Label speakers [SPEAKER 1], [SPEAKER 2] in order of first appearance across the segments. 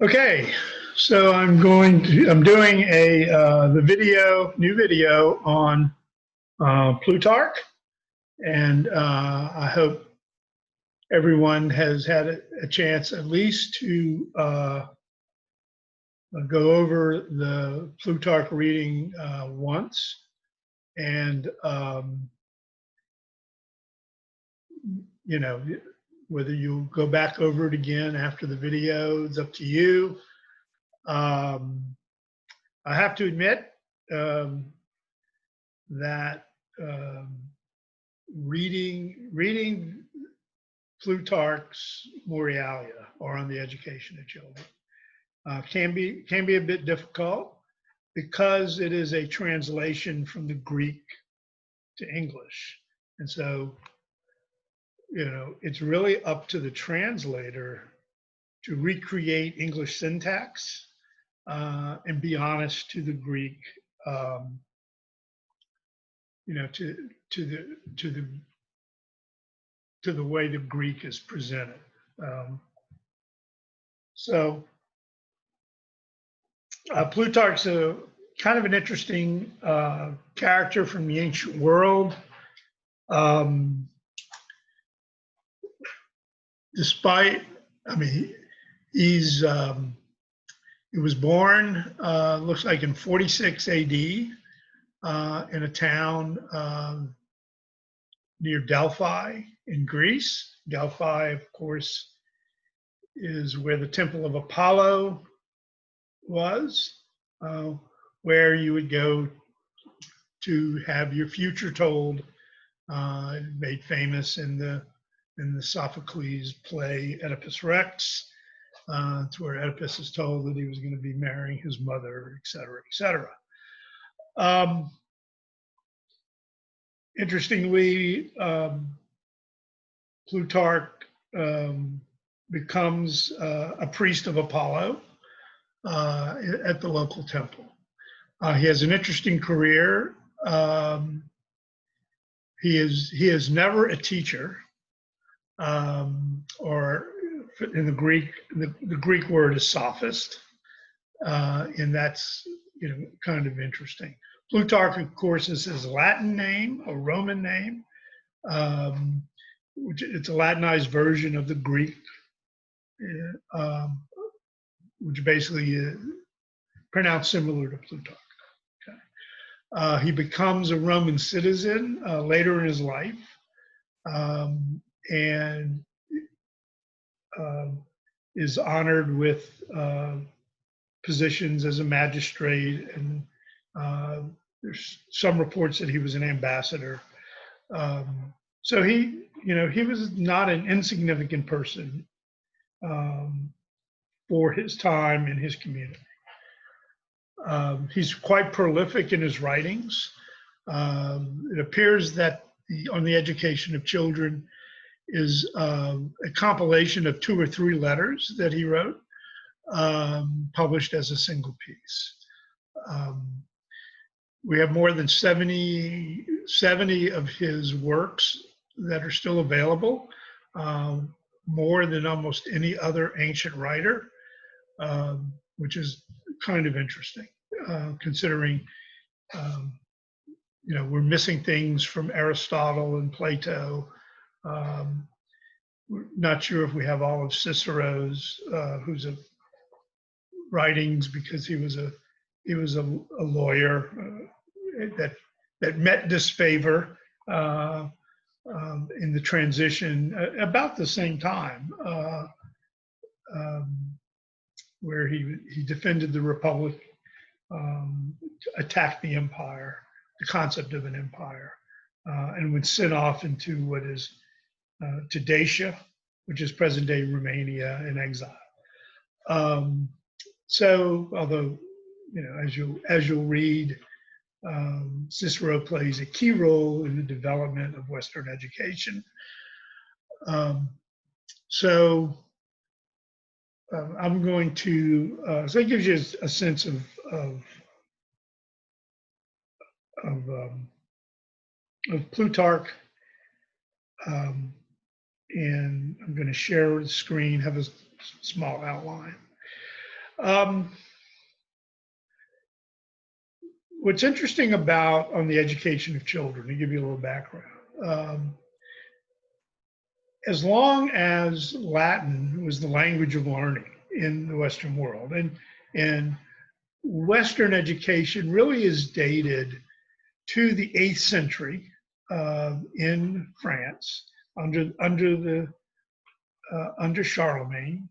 [SPEAKER 1] Okay, so I'm doing the new video on Plutarch, and I hope everyone has had a chance at least to go over the Plutarch reading once, and you know, whether you go back over it again after the video, it's up to you. I have to admit that reading Plutarch's Moralia, or On the Education of Children, can be a bit difficult because it is a translation from the Greek to English, and so it's really up to the translator to recreate English syntax and be honest to the Greek, to the way the Greek is presented. So Plutarch's a kind of an interesting character from the ancient world. He was born, looks like in 46 AD, in a town near Delphi in Greece. Delphi, of course, is where the Temple of Apollo was, where you would go to have your future told, made famous in the Sophocles play Oedipus Rex. It's where Oedipus is told that he was going to be marrying his mother, et cetera, et cetera. Interestingly, Plutarch becomes a priest of Apollo at the local temple. He has an interesting career. He is never a teacher, or in the Greek, the Greek word is sophist, and that's kind of interesting. Plutarch, of course, is his Latin name, a Roman name, which it's a Latinized version of the Greek, which basically is pronounced similar to Plutarch. Okay. He becomes a Roman citizen later in his life, and is honored with positions as a magistrate, and there's some reports that he was an ambassador. So he was not an insignificant person for his time in his community. He's quite prolific in his writings. It appears that On the Education of Children is a compilation of 2 or 3 letters that he wrote, published as a single piece. We have more than 70 of his works that are still available, more than almost any other ancient writer, which is kind of interesting, considering we're missing things from Aristotle and Plato. We're not sure if we have all of Cicero's, who's a writings, because he was a lawyer that met disfavor in the transition about the same time, where he defended the Republic, attacked the empire, the concept of an empire, and would send off into what is to Dacia, which is present-day Romania, in exile. So, although as you'll read, Cicero plays a key role in the development of Western education. So I'm going to, so it gives you a sense of Plutarch. Um, and I'm going to share the screen, have a small outline. What's interesting about on the education of children, to give you a little background, as long as Latin was the language of learning in the Western world, and Western education really is dated to the 8th century in France under Charlemagne.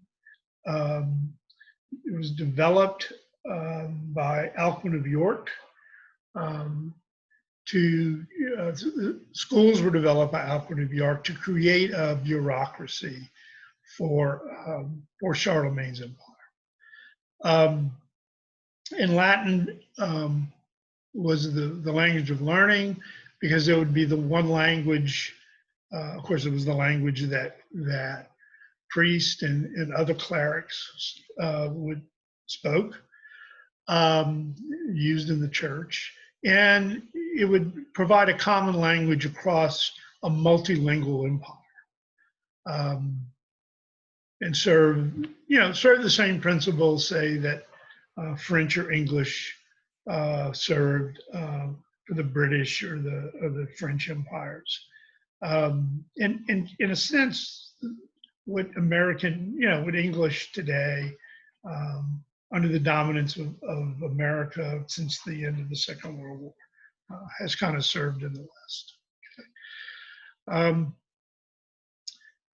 [SPEAKER 1] It was developed by Alcuin of York. Schools were developed by Alcuin of York to create a bureaucracy for Charlemagne's empire. And Latin was the language of learning because it would be the one language. Of course, it was the language that priests and other clerics spoke, used in the church, and it would provide a common language across a multilingual empire, and serve the same principles, say, that French or English served for the British or the French empires. And in a sense, what English today, under the dominance of America since the end of the Second World War, has kind of served in the West. Okay.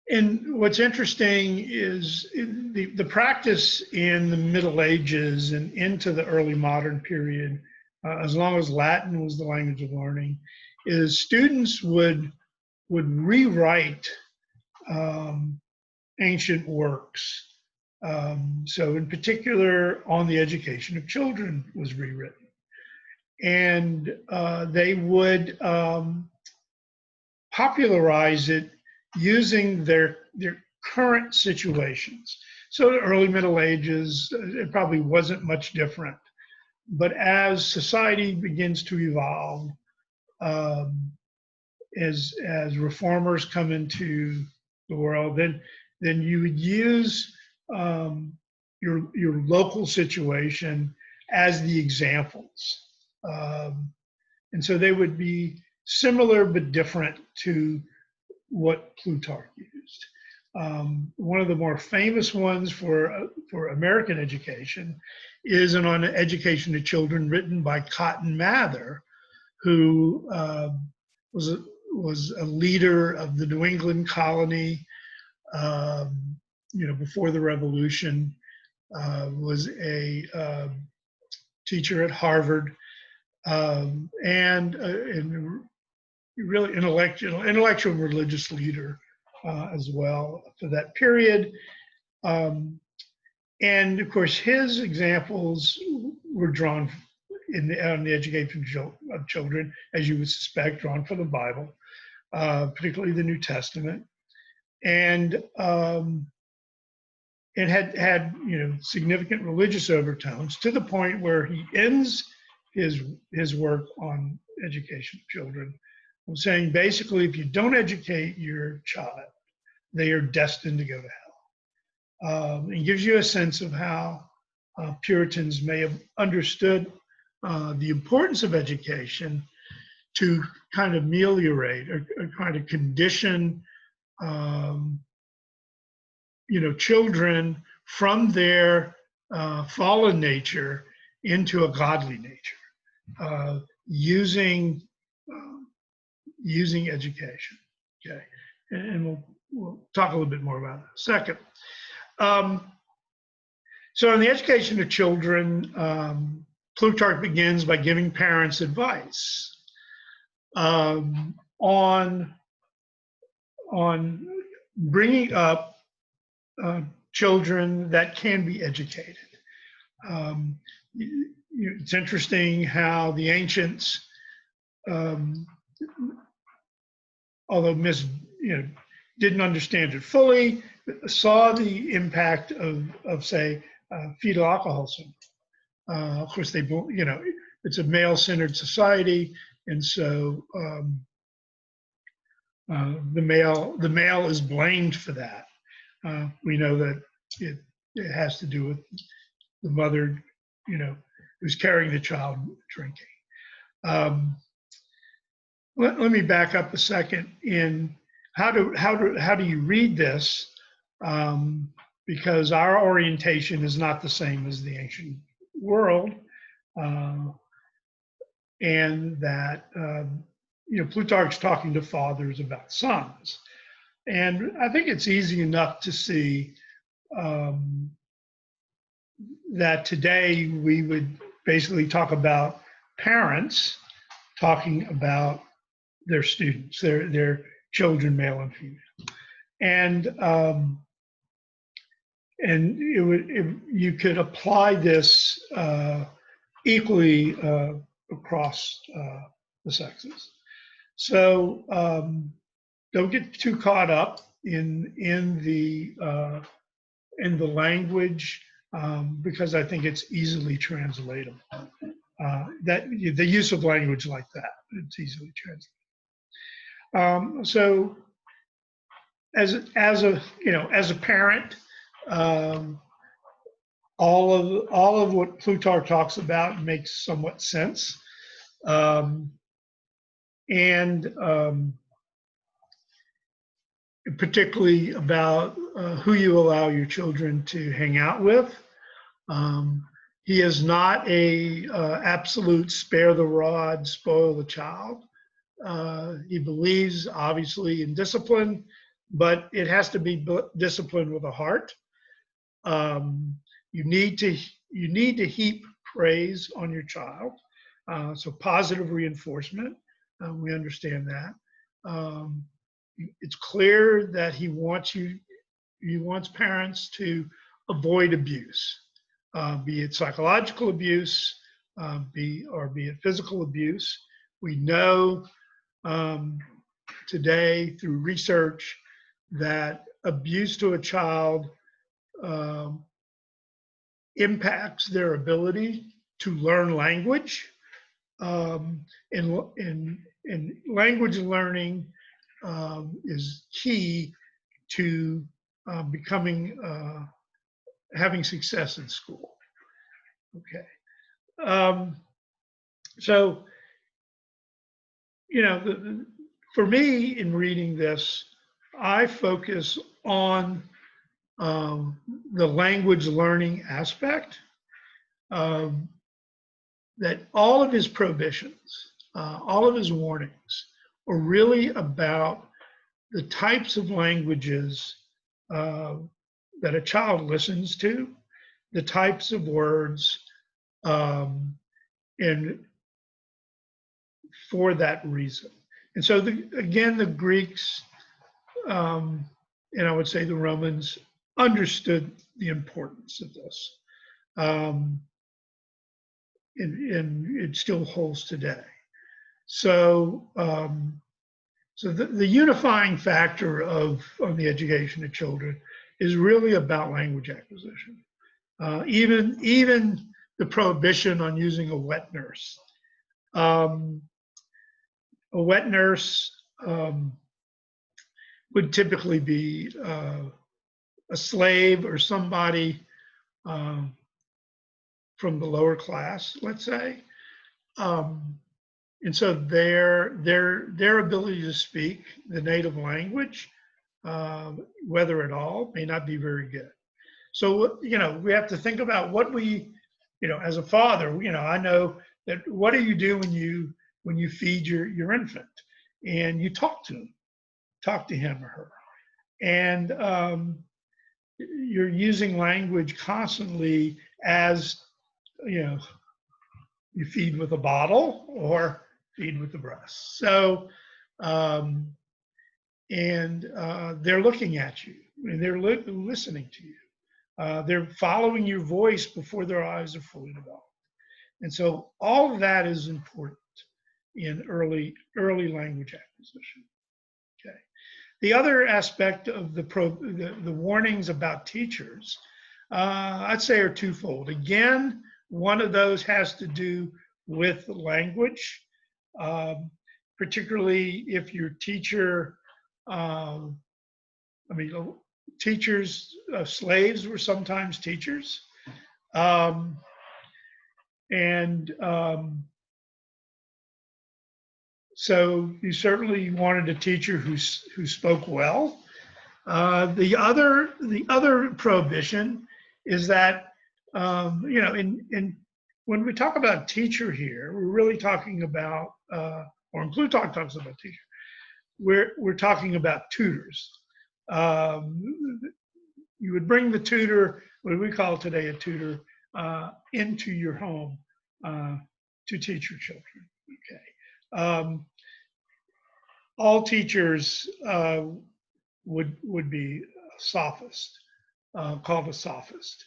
[SPEAKER 1] And what's interesting is the practice in the Middle Ages and into the early modern period, as long as Latin was the language of learning, is students would rewrite ancient works. So in particular, On the Education of Children was rewritten. And they would popularize it using their current situations. So the early Middle Ages, it probably wasn't much different. But as society begins to evolve, as reformers come into the world, then you would use your local situation as the examples. And so they would be similar but different to what Plutarch used. One of the more famous ones for American education is an On Education of Children written by Cotton Mather, who was a leader of the New England colony, before the Revolution, was a teacher at Harvard, and really intellectual and religious leader as well for that period. And of course, his examples were drawn on the education of children, as you would suspect, drawn from the Bible, particularly the New Testament, and it had significant religious overtones, to the point where he ends his work on education of children, saying basically, if you don't educate your child, they are destined to go to hell. It gives you a sense of how Puritans may have understood the importance of education to kind of ameliorate or kind of condition children from their fallen nature into a godly nature, using education. Okay, and we'll talk a little bit more about that in a second. So in the education of children, Plutarch begins by giving parents advice on bringing up children that can be educated. It's interesting how the ancients, although didn't understand it fully, saw the impact of say, fetal alcohol syndrome. Of course, it's a male-centered society, and so The male is blamed for that. We know that it has to do with the mother, who's carrying the child drinking. Let me back up a second. In how do you read this? Because our orientation is not the same as the ancient world, and that Plutarch's talking to fathers about sons, and I think it's easy enough to see that today we would basically talk about parents talking about their students, their children, male and female, and you could apply this equally across the sexes. So don't get too caught up in the language, because I think it's easily translatable. That the use of language like that, it's easily translatable. So as a parent, all of what Plutarch talks about makes somewhat sense, and particularly about who you allow your children to hang out with. He is not a absolute spare the rod, spoil the child. He believes obviously in discipline, but it has to be discipline with a heart. You need to heap praise on your child, so positive reinforcement. We understand that. It's clear that he wants parents to avoid abuse, be it psychological abuse, be it physical abuse. We know today through research that abuse to a child impacts their ability to learn language, and language learning is key to having success in school. Okay, so for me in reading this, I focus on the language learning aspect. That all of his prohibitions, all of his warnings, are really about the types of languages that a child listens to, the types of words, and for that reason. And so, again, the Greeks, and I would say the Romans, understood the importance of this. And it still holds today. So, the unifying factor on the education of children is really about language acquisition. Even the prohibition on using a wet nurse. A wet nurse would typically be a slave or somebody from the lower class, let's say, and so their ability to speak the native language, whether at all, may not be very good. So we have to think about what we, as a father, I know that what do you do when you feed your infant, and you talk to him or her, and you're using language constantly as you feed with a bottle or feed with the breast. So, they're looking at you, and they're listening to you. They're following your voice before their eyes are fully developed. And so all of that is important in early language acquisition. Okay. The other aspect of the warnings about teachers, I'd say, are twofold. Again, one of those has to do with language, particularly if your teacher Um, I mean, teachers, slaves were sometimes teachers. Um, and so you certainly wanted a teacher who spoke well. The other prohibition is that in when we talk about teacher here, we're really talking about, or when Plutarch talks about teacher, we're talking about tutors. Um, you would bring the tutor, what we call today a tutor, into your home to teach your children. Okay. All teachers would be a sophist, called a sophist.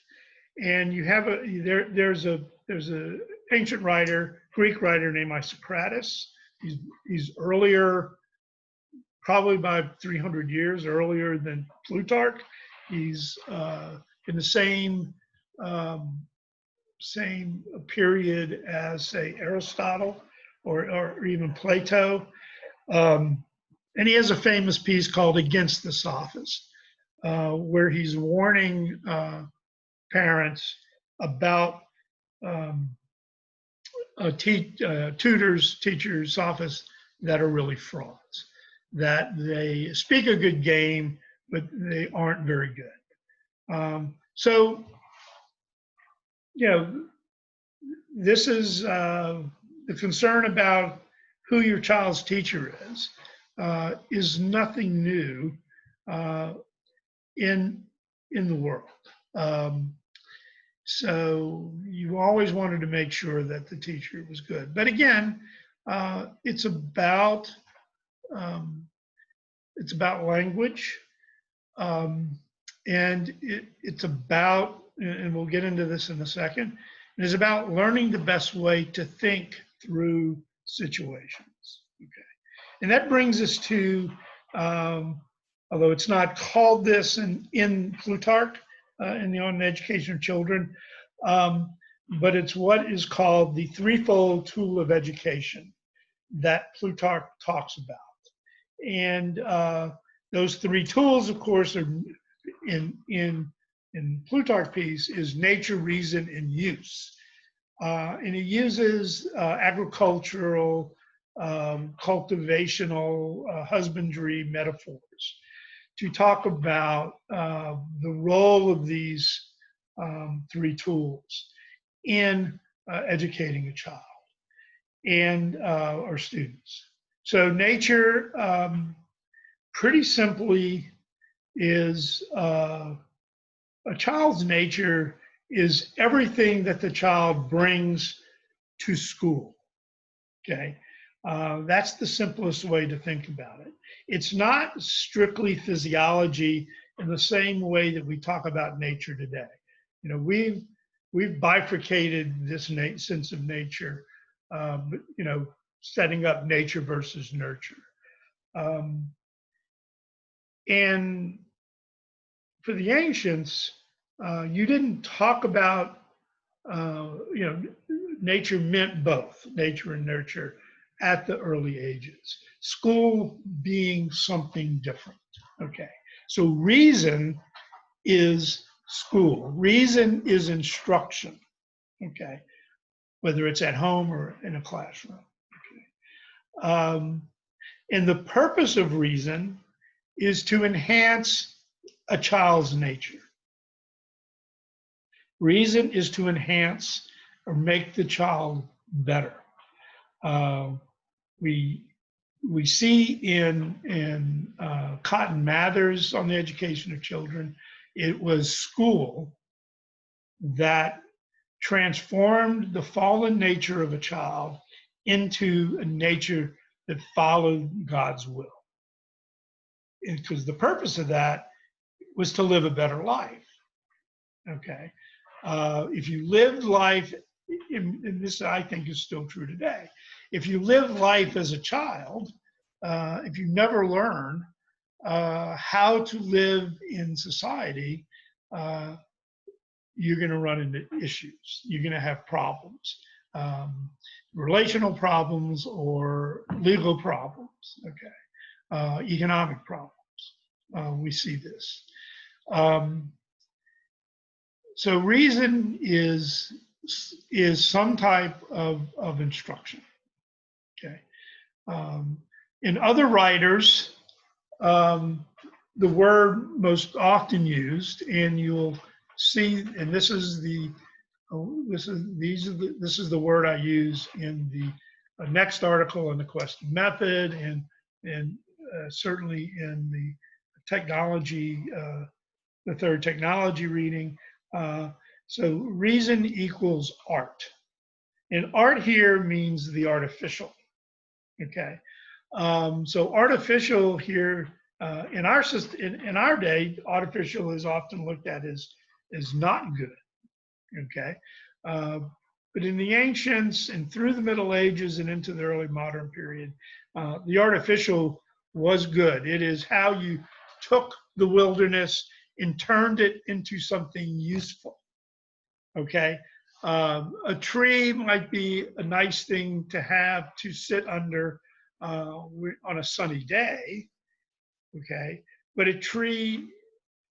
[SPEAKER 1] And you have there's a ancient writer, Greek writer named Isocrates. He's earlier, probably by 300 years earlier than Plutarch. He's in the same period as, say, Aristotle or even Plato. And he has a famous piece called Against the Sophist, where he's warning parents about tutors, teachers, sophists that are really frauds, that they speak a good game, but they aren't very good. So, this is the concern about who your child's teacher is nothing new in the world. So you always wanted to make sure that the teacher was good. But again, it's about language, and it's about, and we'll get into this in a second. It's about learning the best way to think through situations. Okay, and that brings us to, although it's not called this in Plutarch, in the On Education of Children, but it's what is called the threefold tool of education that Plutarch talks about. And those three tools, of course, are in Plutarch piece is nature, reason, and use. And he uses agricultural, cultivational, husbandry metaphors to talk about the role of these three tools in educating a child and our students. So nature, pretty simply, is a child's nature is everything that the child brings to school. Okay, that's the simplest way to think about it. It's not strictly physiology in the same way that we talk about nature today. We've bifurcated this sense of nature, setting up nature versus nurture. And for the ancients, you didn't talk about, nature meant both, nature and nurture, at the early ages. School being something different. Okay, so reason is school. Reason is instruction. Okay, whether it's at home or in a classroom. Okay. And the purpose of reason is to enhance a child's nature. Reason is to enhance or make the child better. We see in Cotton Mather's On the Education of Children, it was school that transformed the fallen nature of a child into a nature that followed God's will. Because the purpose of that was to live a better life. Okay, if you lived life, and this I think is still true today, if you live life as a child, if you never learn how to live in society, you're going to run into issues. You're going to have problems, relational problems or legal problems. Okay, economic problems. we see this. Um, so reason is some type of instruction. Okay. In other writers, um, the word most often used, and you'll see, and this is the this is the word I use in the next article on the question method, and certainly in the technology, the third technology reading. So reason equals art, and art here means the artificial. Okay, so artificial here in our system, in our day, artificial is often looked at as not good. Okay, uh, but in the ancients and through the Middle Ages and into the early modern period, the artificial was good. It is how you took the wilderness and turned it into something useful. Okay, a tree might be a nice thing to have to sit under on a sunny day. Okay, but a tree,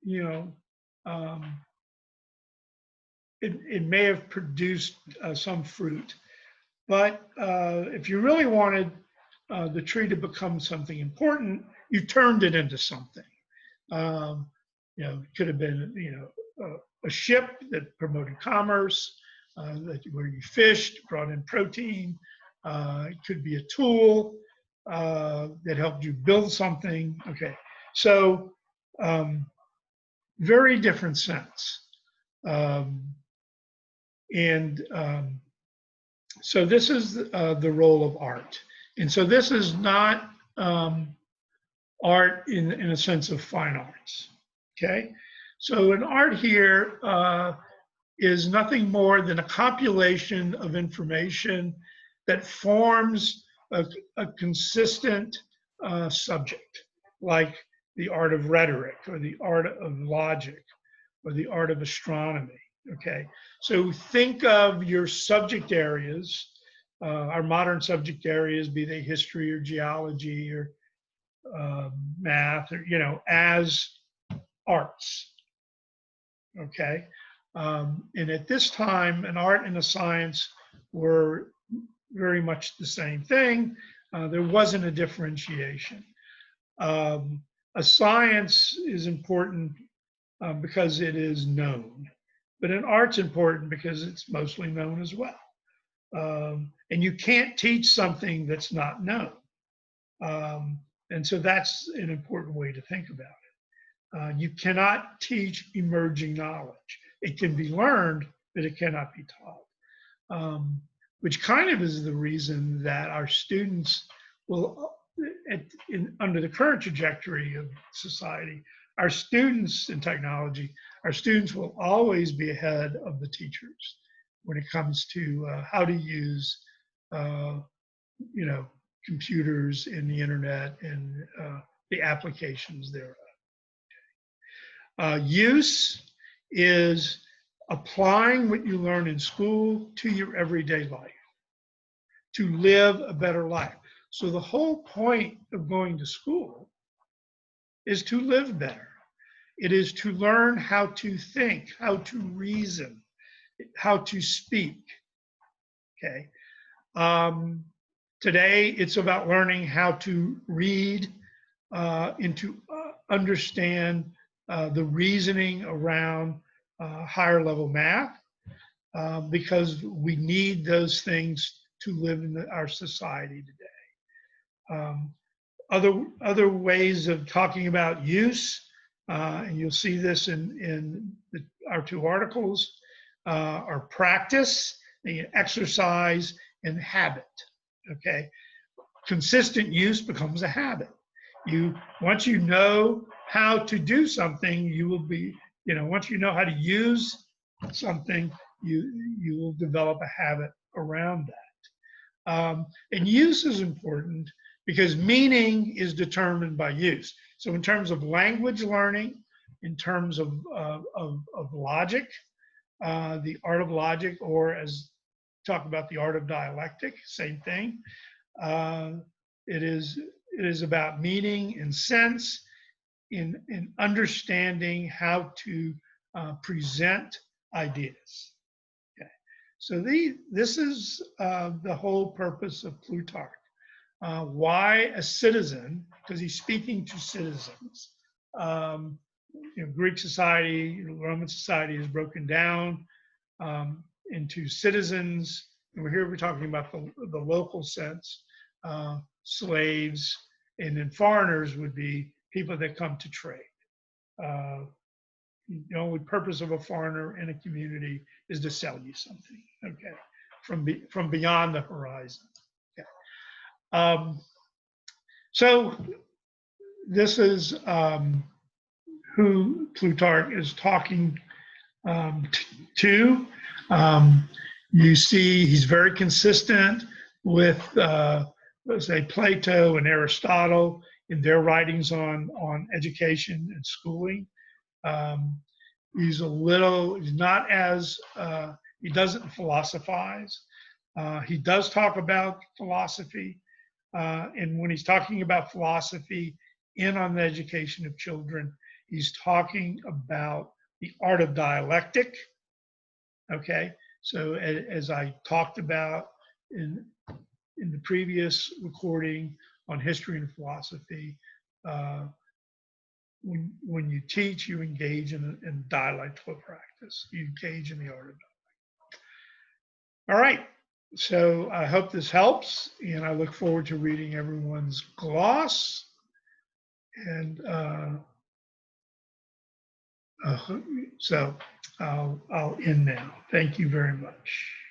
[SPEAKER 1] you know, um, it may have produced some fruit, but if you really wanted the tree to become something important, you turned it into something. It could have been, a ship that promoted commerce, where you fished, brought in protein. It could be a tool that helped you build something. Okay, so very different sense. Um, and So this is the role of art. And so this is not art in a sense of fine arts. Okay, so an art here is nothing more than a compilation of information that forms a consistent subject, like the art of rhetoric or the art of logic or the art of astronomy. Okay, so think of your subject areas, our modern subject areas, be they history or geology or math, or as arts. Okay, and at this time, an art and a science were very much the same thing. There wasn't a differentiation. A science is important because it is known, but an art's important because it's mostly known as well. And you can't teach something that's not known. And so that's an important way to think about it. You cannot teach emerging knowledge. It can be learned, but it cannot be taught. Which kind of is the reason that our students will, under the current trajectory of society, our students in technology, our students will always be ahead of the teachers when it comes to how to use, computers and the internet and the applications thereof. Use is applying what you learn in school to your everyday life, to live a better life. So the whole point of going to school is to live better. It is to learn how to think, how to reason, how to speak. Okay. Today, it's about learning how to read and to understand the reasoning around higher level math, because we need those things to live in our society today. Other ways of talking about use, and you'll see this in our two articles, are practice, exercise, and habit. Okay, consistent use becomes a habit. Once you know how to do something, you will be, once you know how to use something, you will develop a habit around that. And use is important because meaning is determined by use. So in terms of language learning, in terms of logic, the art of logic, or as talk about the art of dialectic, same thing. It is about meaning and sense in understanding how to present ideas. Okay. So this is the whole purpose of Plutarch. Why a citizen? Because he's speaking to citizens. Greek society, Roman society is broken down into citizens, and we're talking about the local sense, slaves, and then foreigners would be people that come to trade. The only purpose of a foreigner in a community is to sell you something, okay, from beyond the horizon. Okay. So this is who Plutarch is talking to. You see he's very consistent with, let's say, Plato and Aristotle in their writings on education and schooling. He's not as, he doesn't philosophize. He does talk about philosophy. And when he's talking about philosophy on the education of children, he's talking about the art of dialectic. Okay, so as I talked about in the previous recording on history and philosophy, when you teach, you engage in dialectical practice. You engage in the art of dialect. All right, so I hope this helps, and I look forward to reading everyone's gloss. And so I'll end now. Thank you very much.